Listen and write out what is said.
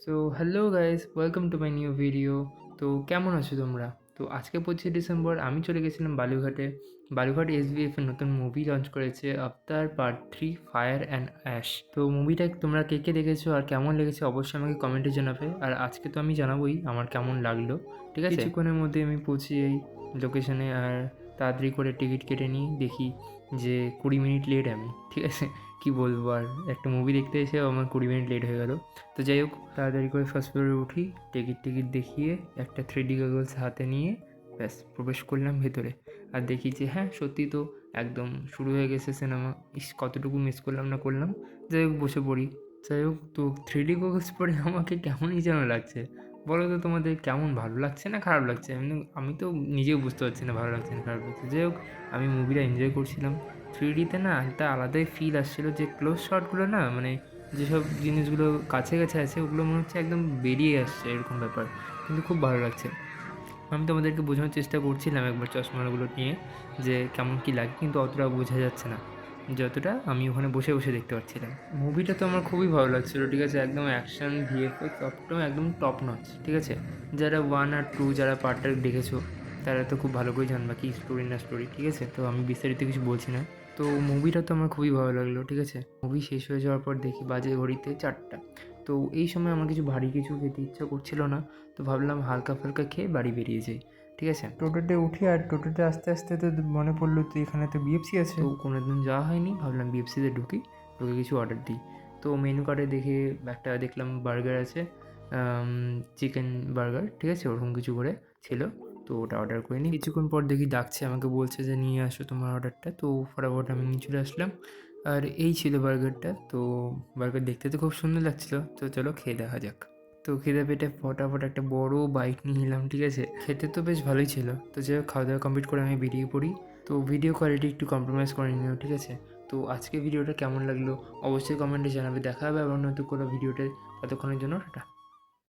So hello guys, welcome to my new video. তো কেমন আছো তোমরা? তো আজকে 25 ডিসেম্বর আমি চলে গেছিলাম বালুঘাটে। বালুঘাট এসবিএফ এর নতুন মুভি লঞ্চ করেছে, আফতার পার্ট 3 ফায়ার অ্যান্ড অ্যাশ। তো মুভিটা তোমরা কে কে দেখেছো আর কেমন লেগেছে অবশ্যই আমাকে কমেন্টে জানাবে। আর আজকে তো আমি জানাবোই আমার কেমন লাগলো, ঠিক আছে? কিছুক্ষণের মধ্যে আমি পৌঁছে যাই লোকেশনে, আর তাড়াতাড়ি করে টিকিট কেটে নিই। দেখি যে 20 মিনিট লেট আমি, ঠিক আছে? কী বলবো আর, একটা মুভি দেখতে এসেও আমার 20 মিনিট লেট হয়ে গেল। তো যাই হোক, তাড়াতাড়ি করে ফার্স্ট ফ্লোরে উঠি, টিকিট দেখিয়ে একটা 3D গগলস হাতে নিয়ে ব্যাস প্রবেশ করলাম ভেতরে। আর দেখি যে হ্যাঁ, সত্যি তো একদম শুরু হয়ে গেছে সিনেমা। কতটুকু মিস করলাম না করলাম। যাই হোক, বসে পড়ি। যাই হোক, তো 3D গগলস পরে আমাকে কেমনই যেন লাগছে। বলো তো তোমাদের কেমন, ভালো লাগছে না খারাপ লাগছে? আমি তো নিজেও বুঝতে পারছি না ভালো লাগছে না খারাপ লাগছে। যাই হোক, আমি মুভিটা এনজয় করছিলাম। 3Dতে না একটা আলাদাই ফিল আসছিলো, যে ক্লোজ শটগুলো না, মানে যেসব জিনিসগুলো কাছে কাছে আছে ওগুলো মনে হচ্ছে একদম বেরিয়ে আসছে, এরকম ব্যাপার। কিন্তু খুব ভালো লাগছে। আমি তোমাদেরকে বোঝানোর চেষ্টা করছিলাম একবার চশমাগুলো নিয়ে যে কেমন কী লাগে, কিন্তু অতটা বোঝা যাচ্ছে না যতটা আমি ওখানে বসে বসে দেখতে পাচ্ছিলাম। মুভিটা তো আমার খুবই ভালো লাগছিলো, ঠিক আছে? একদম অ্যাকশন, ভিএফএক্স সবটাও একদম টপ নচ, ঠিক আছে? যারা 1 আর 2 যারা পার্টটা দেখেছো তারা তো খুব ভালো করে জানবা কি স্টোরি না স্টোরি, ঠিক আছে? তো আমি বিস্তারিত কিছু বলছি না। তো মুভিটা তো আমার খুবই ভালো লাগলো, ঠিক আছে? মুভি শেষ হয়ে যাওয়ার পর দেখি বাজে ঘড়িতে 4টা। তো এই সময় আমার কিছু ভারী কিছু খেতে ইচ্ছা করছিল না। তো ভাবলাম হালকা ফালকা খেয়ে বাড়ি বেরিয়ে যাই, ঠিক আছে? টোটোতে উঠি, আর টোটোতে আস্তে আস্তে তো মনে পড়লো তো এখানে তো বিএফসি আছে। তো কোনো দিন যাওয়া হয়নি, ভাবলাম বিএফসিতে ঢুকে কিছু অর্ডার দিই। তো মেনু কার্ডে দেখে একটা দেখলাম বার্গার আছে, চিকেন বার্গার, ঠিক আছে? ওরকম কিছু করে ছিল। তো ওটা অর্ডার করে নিই। কিছুক্ষণ পর দেখি ডাকছে, আমাকে বলছে যে নিয়ে আসো তোমার অর্ডারটা। তো ফটাফট আমি নিয়ে চলে আসলাম। আর এই ছিল বার্গারটা। তো বার্গার দেখতে তো খুব সুন্দর লাগছিলো। তো চলো খেয়ে দেখা যাক। তো খিদে পেটে ফটাফট একটা বড় বাইট নিয়ে নিলাম, ঠিক আছে? খেতে তো বেশ ভালোই ছিল। তো যাই হোক, খাওয়া দাওয়া কমপ্লিট করে আমি বেরিয়ে পড়ি। তো ভিডিও কোয়ালিটি একটু কম্প্রোমাইজ করে নিও, ঠিক আছে? তো আজকে ভিডিওটা কেমন লাগলো অবশ্যই কমেন্টে জানাবে। দেখা হবে আবার নতুন কোনো ভিডিওতে। ততক্ষণের জন্য টাটা।